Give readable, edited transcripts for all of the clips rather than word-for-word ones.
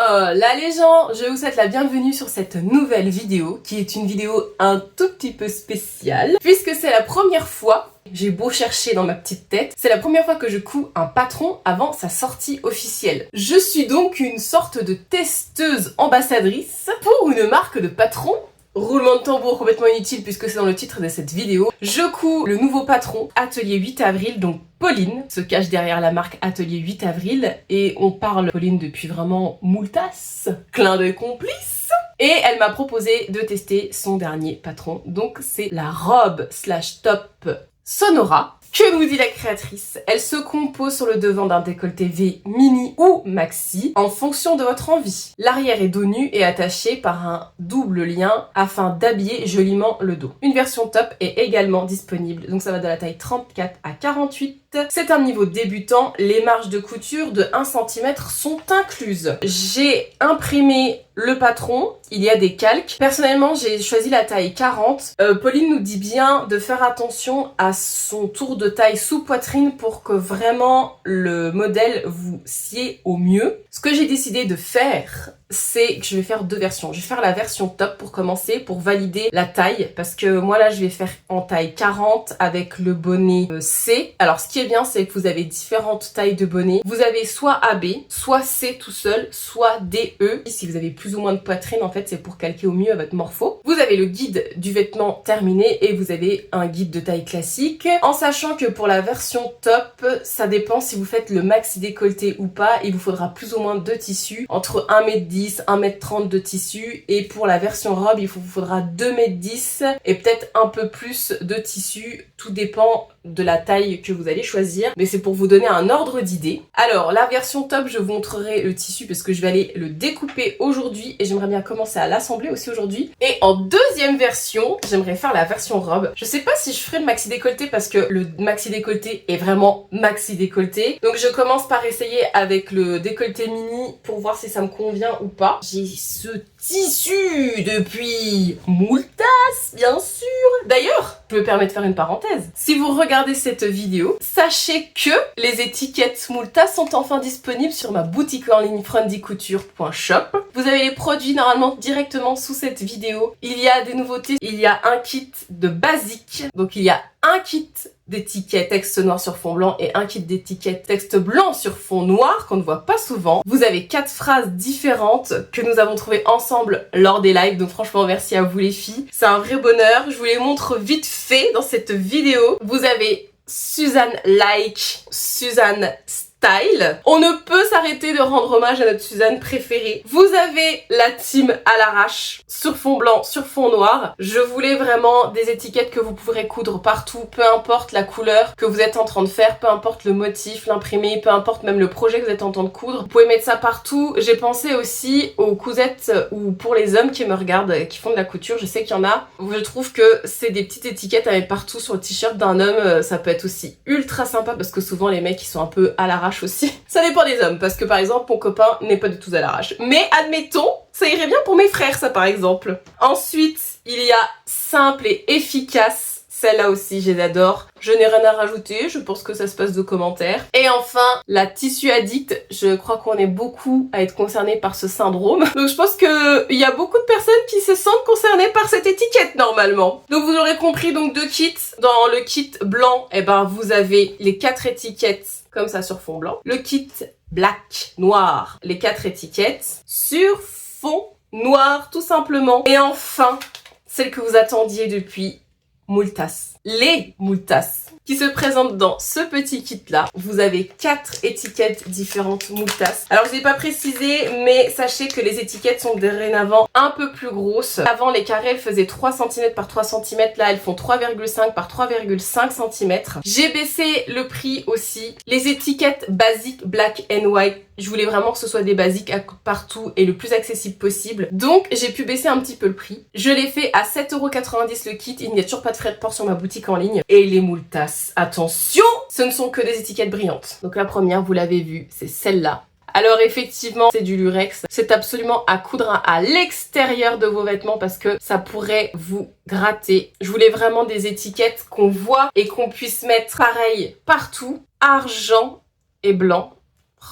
Là les gens, je vous souhaite la bienvenue sur cette nouvelle vidéo qui est une vidéo un tout petit peu spéciale puisque c'est la première fois, j'ai beau chercher dans ma petite tête, c'est la première fois que je couds un patron avant sa sortie officielle. Je suis donc une sorte de testeuse ambassadrice pour une marque de patron. Roulement de tambour complètement inutile puisque c'est dans le titre de cette vidéo. Je couds le nouveau patron Atelier 8 avril, donc Pauline se cache derrière la marque Atelier 8 avril et on parle Pauline depuis vraiment moultasse, clin d'œil complice. Et elle m'a proposé de tester son dernier patron, donc c'est la robe slash top Sonora. Que nous dit la créatrice? Elle se compose sur le devant d'un décolleté V mini ou maxi en fonction de votre envie. L'arrière est dos nu et attaché par un double lien afin d'habiller joliment le dos. Une version top est également disponible, donc ça va de la taille 34 à 48. C'est un niveau débutant, les marges de couture de 1 cm sont incluses. J'ai imprimé le patron, il y a des calques. Personnellement, j'ai choisi la taille 40. Pauline nous dit bien de faire attention à son tour de taille sous poitrine pour que vraiment le modèle vous sied au mieux. Ce que j'ai décidé de faire, c'est que je vais faire deux versions. Je vais faire la version top pour commencer, pour valider la taille, parce que moi là je vais faire en taille 40 avec le bonnet C. Alors ce qui est bien, c'est que vous avez différentes tailles de bonnet. Vous avez soit AB, soit C tout seul, soit DE. Si vous avez plus ou moins de poitrine, en fait c'est pour calquer au mieux à votre morpho. Vous avez le guide du vêtement terminé et vous avez un guide de taille classique. En sachant que pour la version top, ça dépend si vous faites le maxi décolleté ou pas. Il vous faudra plus ou moins de tissu, entre 1m10, 1m30 de tissu. Et pour la version robe, il vous faudra 2m10 et peut-être un peu plus de tissu. Tout dépend de la taille que vous allez choisir, mais c'est pour vous donner un ordre d'idée. Alors la version top, je vous montrerai le tissu parce que je vais aller le découper aujourd'hui et j'aimerais bien commencer à l'assembler aussi aujourd'hui. Et en deuxième version, j'aimerais faire la version robe. Je sais pas si je ferai le maxi décolleté parce que le maxi décolleté est vraiment maxi décolleté. Donc je commence par essayer avec le décolleté mini pour voir si ça me convient ou pas. J'ai ce tissu depuis moultasse, bien sûr. D'ailleurs, je me permets de faire une parenthèse. Si vous regardez cette vidéo, sachez que les étiquettes moultasse sont enfin disponibles sur ma boutique en ligne frendicouture.shop. Vous avez les produits normalement directement sous cette vidéo. Il y a des nouveautés, il y a un kit de basique. Donc il y a un kit d'étiquettes texte noir sur fond blanc et un kit d'étiquettes texte blanc sur fond noir qu'on ne voit pas souvent. Vous avez 4 phrases différentes que nous avons trouvées ensemble lors des lives, donc franchement merci à vous les filles. C'est un vrai bonheur, je vous les montre vite fait dans cette vidéo. Vous avez Suzanne Like, Suzanne Style. On ne peut s'arrêter de rendre hommage à notre Suzanne préférée. Vous avez la team à l'arrache, sur fond blanc, sur fond noir. Je voulais vraiment des étiquettes que vous pourrez coudre partout, peu importe la couleur que vous êtes en train de faire, peu importe le motif, l'imprimé, peu importe même le projet que vous êtes en train de coudre. Vous pouvez mettre ça partout. J'ai pensé aussi aux cousettes ou pour les hommes qui me regardent, qui font de la couture, je sais qu'il y en a. Je trouve que c'est des petites étiquettes à mettre partout sur le t-shirt d'un homme. Ça peut être aussi ultra sympa parce que souvent les mecs ils sont un peu à l'arrache aussi. Ça dépend des hommes, parce que par exemple, mon copain n'est pas du tout à l'arrache. Mais admettons, ça irait bien pour mes frères, ça par exemple. Ensuite, il y a simple et efficace. Celle-là aussi, je les adore. Je n'ai rien à rajouter, je pense que ça se passe de commentaires. Et enfin, la tissu addict. Je crois qu'on est beaucoup à être concernés par ce syndrome. Donc je pense qu'il y a beaucoup de personnes qui se sentent concernées par cette étiquette normalement. Donc vous aurez compris, donc 2 kits. Dans le kit blanc, eh ben, vous avez les 4 étiquettes comme ça sur fond blanc. Le kit black, noir, les 4 étiquettes sur fond noir tout simplement. Et enfin, celle que vous attendiez depuis moultasse. Les moultasses qui se présentent dans ce petit kit là. Vous avez 4 étiquettes différentes moultasses. Alors je n'ai pas précisé, mais sachez que les étiquettes sont dorénavant un peu plus grosses. Avant les carrés elles faisaient 3 cm par 3 cm, là elles font 3,5 par 3,5 cm. J'ai baissé le prix aussi. Les étiquettes basiques black and white, je voulais vraiment que ce soit des basiques partout et le plus accessible possible. Donc j'ai pu baisser un petit peu le prix. Je l'ai fait à 7,90 € le kit. Il n'y a toujours pas de frais de port sur ma boutique en ligne. Et les moultasses, attention, ce ne sont que des étiquettes brillantes. Donc la première, vous l'avez vue, c'est celle-là. Alors effectivement, c'est du lurex. C'est absolument à coudre à l'extérieur de vos vêtements parce que ça pourrait vous gratter. Je voulais vraiment des étiquettes qu'on voit et qu'on puisse mettre pareil partout. Argent et blanc.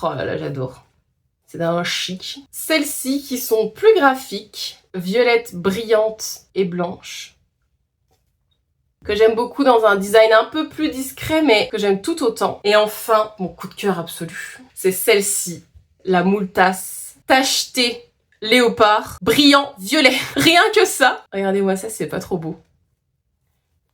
Oh là là, j'adore. C'est d'un chic. Celles-ci qui sont plus graphiques, violettes brillantes et blanches. Que j'aime beaucoup dans un design un peu plus discret, mais que j'aime tout autant. Et enfin, mon coup de cœur absolu, c'est celle-ci, la moule tasse tachetée léopard, brillant violet. Rien que ça. Regardez-moi ça, c'est pas trop beau.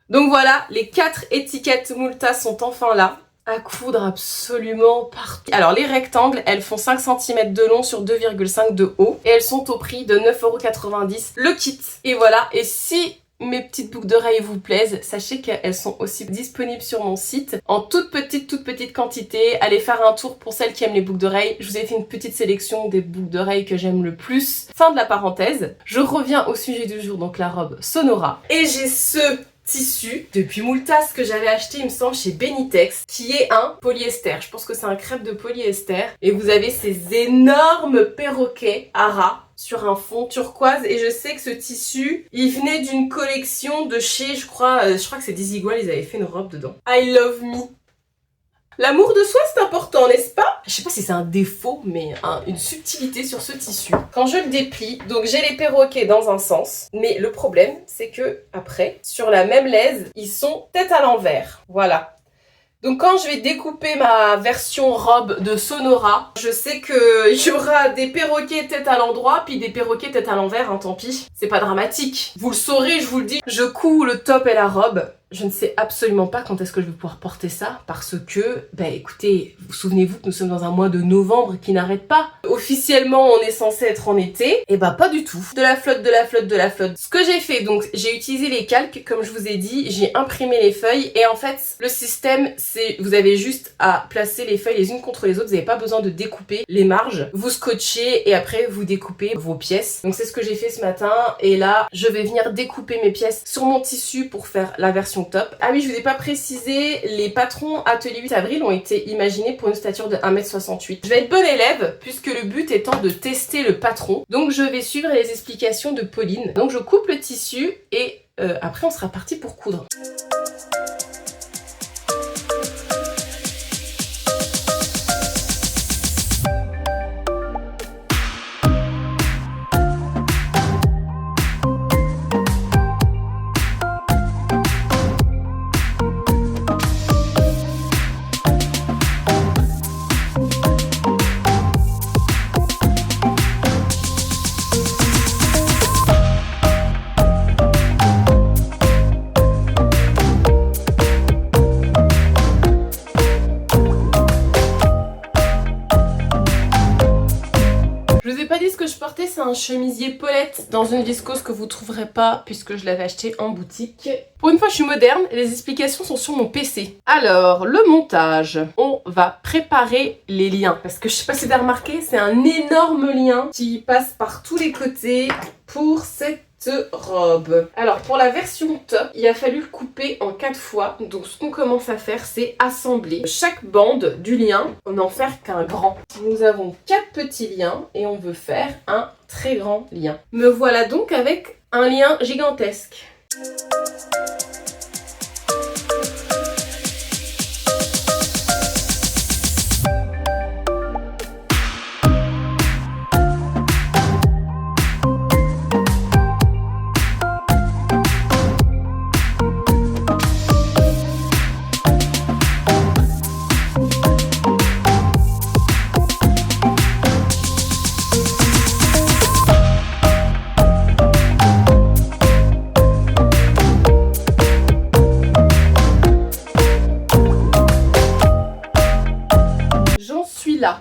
Donc voilà, les 4 étiquettes moule tasse sont enfin là. À coudre absolument partout. Alors les rectangles, elles font 5 cm de long sur 2,5 de haut. Et elles sont au prix de 9,90 € le kit. Et voilà, et si mes petites boucles d'oreilles vous plaisent, sachez qu'elles sont aussi disponibles sur mon site en toute petite quantité. Allez faire un tour pour celles qui aiment les boucles d'oreilles. Je vous ai fait une petite sélection des boucles d'oreilles que j'aime le plus. Fin de la parenthèse. Je reviens au sujet du jour, donc la robe Sonora. Et j'ai ce tissu depuis moule tasse que j'avais acheté, il me semble, chez Benitex, qui est un polyester. Je pense que c'est un crêpe de polyester. Et vous avez ces énormes perroquets à ras sur un fond turquoise. Et je sais que ce tissu, il venait d'une collection de chez, je crois que c'est Desigual, ils avaient fait une robe dedans. I love me. L'amour de soi, c'est important, n'est-ce pas? Je sais pas si c'est un défaut, mais une subtilité sur ce tissu. Quand je le déplie, donc j'ai les perroquets dans un sens, mais le problème, c'est que après, sur la même laise, ils sont tête à l'envers. Voilà. Donc quand je vais découper ma version robe de Sonora, je sais que y aura des perroquets tête à l'endroit, puis des perroquets tête à l'envers, hein, tant pis. C'est pas dramatique. Vous le saurez, je vous le dis. Je couds le top et la robe. Je ne sais absolument pas quand est-ce que je vais pouvoir porter ça, parce que, écoutez, souvenez-vous que nous sommes dans un mois de novembre qui n'arrête pas. Officiellement, on est censé être en été, et pas du tout. De la flotte, de la flotte, de la flotte. Ce que j'ai fait, donc, j'ai utilisé les calques, comme je vous ai dit, j'ai imprimé les feuilles, et en fait, le système, c'est, vous avez juste à placer les feuilles les unes contre les autres, vous n'avez pas besoin de découper les marges, vous scotchez, et après, vous découpez vos pièces. Donc c'est ce que j'ai fait ce matin, et là, je vais venir découper mes pièces sur mon tissu pour faire la version top. Ah oui, je vous ai pas précisé, les patrons Atelier 8 avril ont été imaginés pour une stature de 1,68 m. Je vais être bonne élève, puisque le but étant de tester le patron. Donc je vais suivre les explications de Pauline. Donc je coupe le tissu et après on sera parti pour coudre. C'est un chemisier Paulette dans une viscose que vous trouverez pas puisque je l'avais acheté en boutique. Pour une fois je suis moderne, les explications sont sur mon PC. Alors le montage, on va préparer les liens parce que je sais pas si vous avez remarqué, c'est un énorme lien qui passe par tous les côtés pour cette robe. Alors pour la version top, il a fallu le couper en 4 fois. Donc ce qu'on commence à faire, c'est assembler chaque bande du lien, on n'en fait qu'un grand. Nous avons 4 petits liens et on veut faire un très grand lien. Me voilà donc avec un lien gigantesque.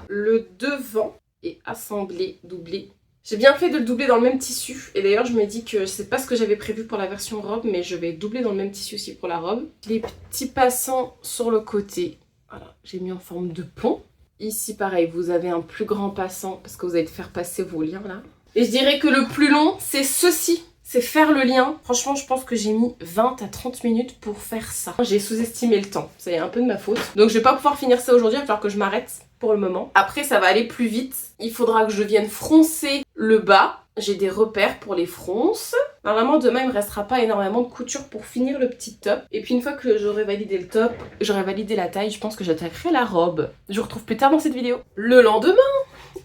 Le devant est assemblé, doublé. J'ai bien fait de le doubler dans le même tissu. Et d'ailleurs, je me dis que c'est pas ce que j'avais prévu pour la version robe, mais je vais doubler dans le même tissu aussi pour la robe. Les petits passants sur le côté, voilà, j'ai mis en forme de pont. Ici, pareil, vous avez un plus grand passant parce que vous allez faire passer vos liens là. Et je dirais que le plus long, c'est ceci. C'est faire le lien. Franchement, je pense que j'ai mis 20 à 30 minutes pour faire ça. J'ai sous-estimé le temps. C'est un peu de ma faute. Donc, je vais pas pouvoir finir ça aujourd'hui. Il va falloir que je m'arrête pour le moment. Après, ça va aller plus vite. Il faudra que je vienne froncer le bas. J'ai des repères pour les fronces. Normalement, demain, il me restera pas énormément de couture pour finir le petit top. Et puis, une fois que j'aurai validé le top, j'aurai validé la taille, je pense que j'attaquerai la robe. Je vous retrouve plus tard dans cette vidéo. Le lendemain,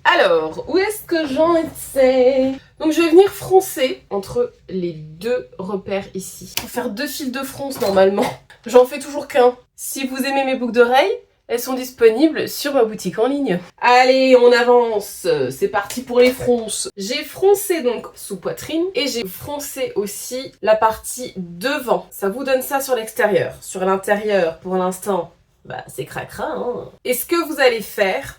Alors, où est-ce que j'en étais? Donc je vais venir froncer entre les deux repères ici. Pour faire 2 fils de fronce normalement. J'en fais toujours qu'un. Si vous aimez mes boucles d'oreilles, elles sont disponibles sur ma boutique en ligne. Allez, on avance. C'est parti pour les fronces. J'ai froncé donc sous poitrine et j'ai froncé aussi la partie devant. Ça vous donne ça sur l'extérieur. Sur l'intérieur, pour l'instant, bah c'est cracra, hein. Et ce que vous allez faire,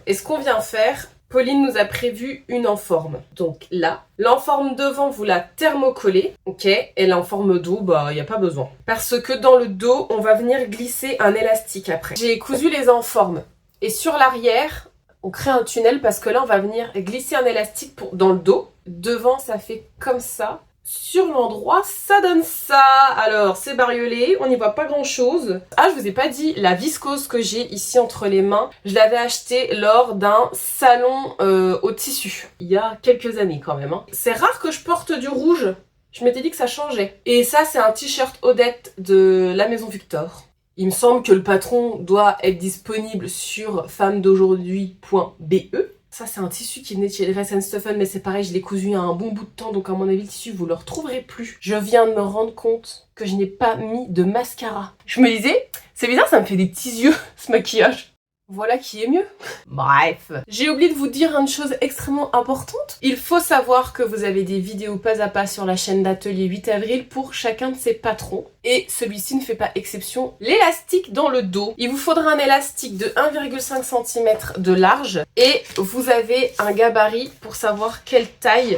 et ce qu'on vient faire, Pauline nous a prévu une enforme. Donc là, l'enforme devant, vous la thermocollez, ok? Et l'enforme dos, bah, il n'y a pas besoin. Parce que dans le dos, on va venir glisser un élastique après. J'ai cousu les enformes. Et sur l'arrière, on crée un tunnel parce que là, on va venir glisser un élastique dans le dos. Devant, ça fait comme ça. Sur l'endroit, ça donne ça. Alors, c'est bariolé, on n'y voit pas grand chose. Ah, je vous ai pas dit, la viscose que j'ai ici entre les mains, je l'avais achetée lors d'un salon au tissu. Il y a quelques années quand même, hein. C'est rare que je porte du rouge. Je m'étais dit que ça changeait. Et ça, c'est un t-shirt Odette de la Maison Victor. Il me semble que le patron doit être disponible sur femmedaujourd'hui.be. Ça, c'est un tissu qui venait de chez Dress & Stephen, mais c'est pareil, je l'ai cousu il y a un bon bout de temps, donc à mon avis, le tissu, vous le retrouverez plus. Je viens de me rendre compte que je n'ai pas mis de mascara. Je me disais, c'est bizarre, ça me fait des petits yeux, ce maquillage. Voilà qui est mieux. Bref. J'ai oublié de vous dire une chose extrêmement importante. Il faut savoir que vous avez des vidéos pas à pas sur la chaîne d'Atelier 8 avril pour chacun de ces patrons. Et celui-ci ne fait pas exception. L'élastique dans le dos. Il vous faudra un élastique de 1,5 cm de large. Et vous avez un gabarit pour savoir quelle taille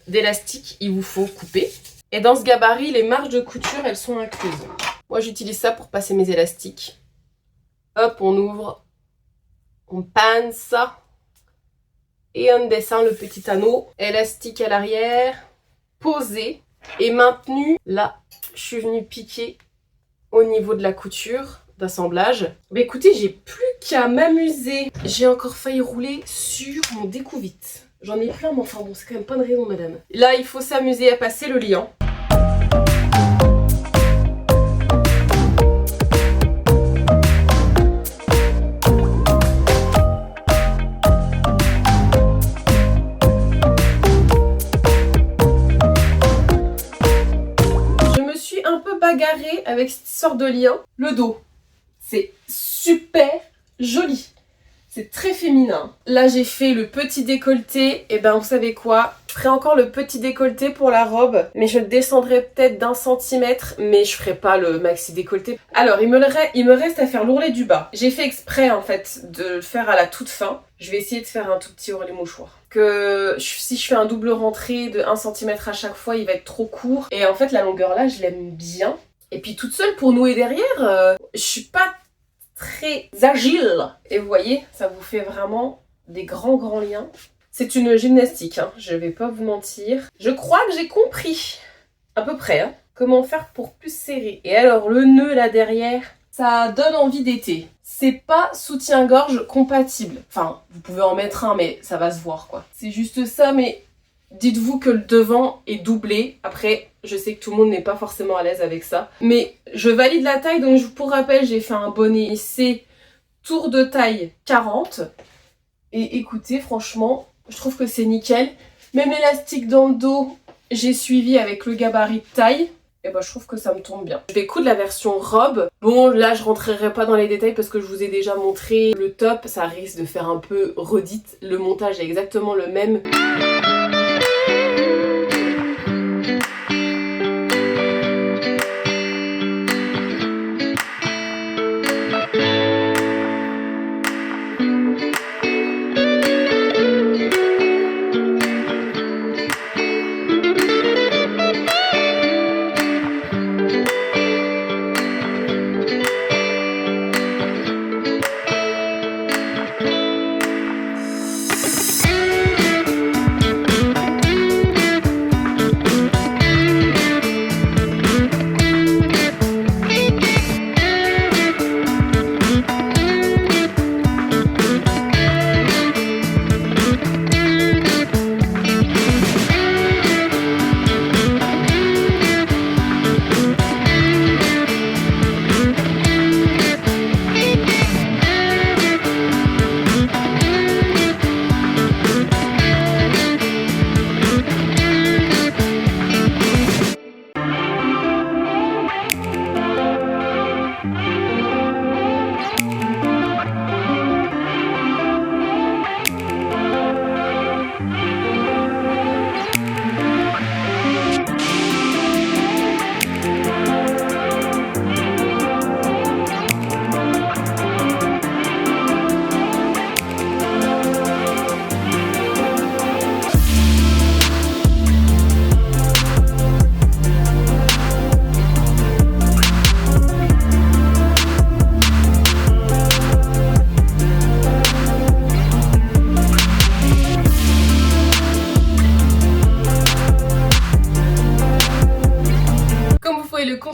d'élastique il vous faut couper. Et dans ce gabarit, les marges de couture, elles sont incluses. Moi, j'utilise ça pour passer mes élastiques. Hop, on ouvre. On panne ça et on descend le petit anneau, élastique à l'arrière, posé et maintenu. Là, je suis venue piquer au niveau de la couture d'assemblage. Mais écoutez, j'ai plus qu'à m'amuser. J'ai encore failli rouler sur mon découvite. J'en ai plein, mais enfin bon, c'est quand même pas de raison, madame. Là, il faut s'amuser à passer le liant. Bagarré avec cette sorte de lien. Le dos, c'est super joli. C'est très féminin. Là, j'ai fait le petit décolleté. Et ben, vous savez quoi? Je ferai encore le petit décolleté pour la robe. Mais je le descendrai peut-être d'1 centimètre. Mais je ferai pas le maxi décolleté. Alors, il me reste à faire l'ourlet du bas. J'ai fait exprès, en fait, de le faire à la toute fin. Je vais essayer de faire un tout petit ourlet mouchoir. Si je fais un double rentré de 1 cm à chaque fois, il va être trop court. Et en fait, la longueur là, je l'aime bien. Et puis toute seule pour nouer derrière, je suis pas très agile. Et vous voyez, ça vous fait vraiment des grands liens. C'est une gymnastique, hein, je vais pas vous mentir. Je crois que j'ai compris, à peu près, hein, comment faire pour plus serrer. Et alors, le nœud là derrière, ça donne envie d'été. C'est pas soutien-gorge compatible. Enfin, vous pouvez en mettre un, mais ça va se voir, quoi. C'est juste ça, mais dites-vous que le devant est doublé. Après, je sais que tout le monde n'est pas forcément à l'aise avec ça. Mais je valide la taille, donc pour rappel, j'ai fait un bonnet. C'est tour de taille 40. Et écoutez, franchement, je trouve que c'est nickel. Même l'élastique dans le dos, j'ai suivi avec le gabarit de taille. Et bah je trouve que ça me tombe bien. Je vais coudre la version robe. Bon, là je rentrerai pas dans les détails parce que je vous ai déjà montré le top. Ça risque de faire un peu redite. Le montage est exactement le même.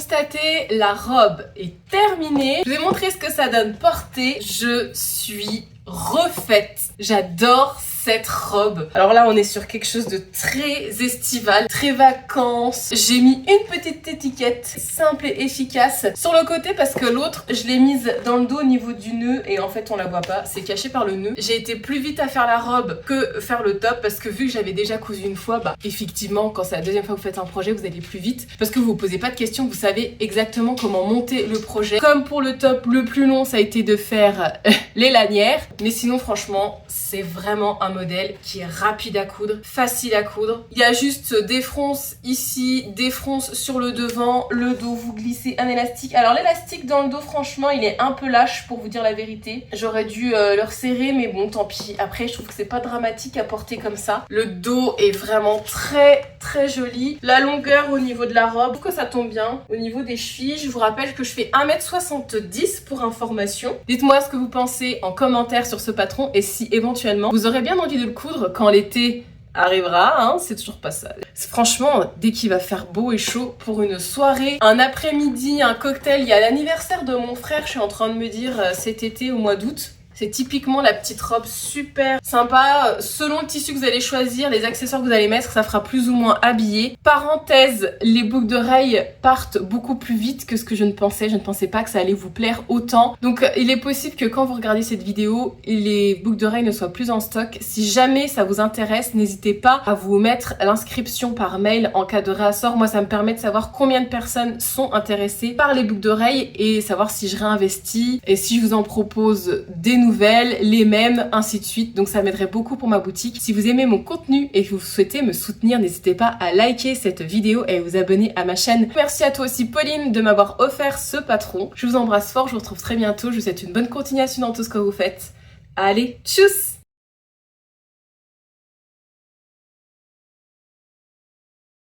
constater, la robe est terminée. Je vous ai montré ce que ça donne portée. Je suis refaite. J'adore cette robe. Alors là, on est sur quelque chose de très estival, très vacances. J'ai mis une petite étiquette simple et efficace sur le côté parce que l'autre, je l'ai mise dans le dos au niveau du nœud et en fait, on la voit pas. C'est caché par le nœud. J'ai été plus vite à faire la robe que faire le top parce que vu que j'avais déjà cousu une fois, bah effectivement, quand c'est la deuxième fois que vous faites un projet, vous allez plus vite parce que vous vous posez pas de questions, vous savez exactement comment monter le projet. Comme pour le top, le plus long, ça a été de faire les lanières. Mais sinon, franchement, c'est vraiment un modèle qui est rapide à coudre, facile à coudre. Il y a juste des fronces ici, des fronces sur le devant, le dos, vous glissez un élastique. Alors l'élastique dans le dos, franchement, il est un peu lâche pour vous dire la vérité. J'aurais dû le resserrer, mais bon, tant pis. Après, je trouve que c'est pas dramatique à porter comme ça. Le dos est vraiment très joli. La longueur au niveau de la robe, je trouve que ça tombe bien. Au niveau des chevilles, je vous rappelle que je fais 1m70 pour information. Dites-moi ce que vous pensez en commentaire sur ce patron et si éventuellement vous aurez bien envie de le coudre quand l'été arrivera, hein, c'est toujours pas ça. Franchement, dès qu'il va faire beau et chaud pour une soirée, un après-midi, un cocktail, il y a l'anniversaire de mon frère, je suis en train de me dire cet été au mois d'août. C'est typiquement la petite robe super sympa. Selon le tissu que vous allez choisir, les accessoires que vous allez mettre, ça fera plus ou moins habillé. Parenthèse, les boucles d'oreilles partent beaucoup plus vite que ce que je ne pensais. Je ne pensais pas que ça allait vous plaire autant. Donc il est possible que quand vous regardez cette vidéo, les boucles d'oreilles ne soient plus en stock. Si jamais ça vous intéresse, n'hésitez pas à vous mettre l'inscription par mail en cas de réassort. Moi, ça me permet de savoir combien de personnes sont intéressées par les boucles d'oreilles et savoir si je réinvestis et si je vous en propose des nouvelles, les mêmes, ainsi de suite. Donc ça m'aiderait beaucoup pour ma boutique. Si vous aimez mon contenu et que vous souhaitez me soutenir, n'hésitez pas à liker cette vidéo et à vous abonner à ma chaîne. Merci à toi aussi Pauline de m'avoir offert ce patron. Je vous embrasse fort, je vous retrouve très bientôt. Je vous souhaite une bonne continuation dans tout ce que vous faites. Allez, tchuss!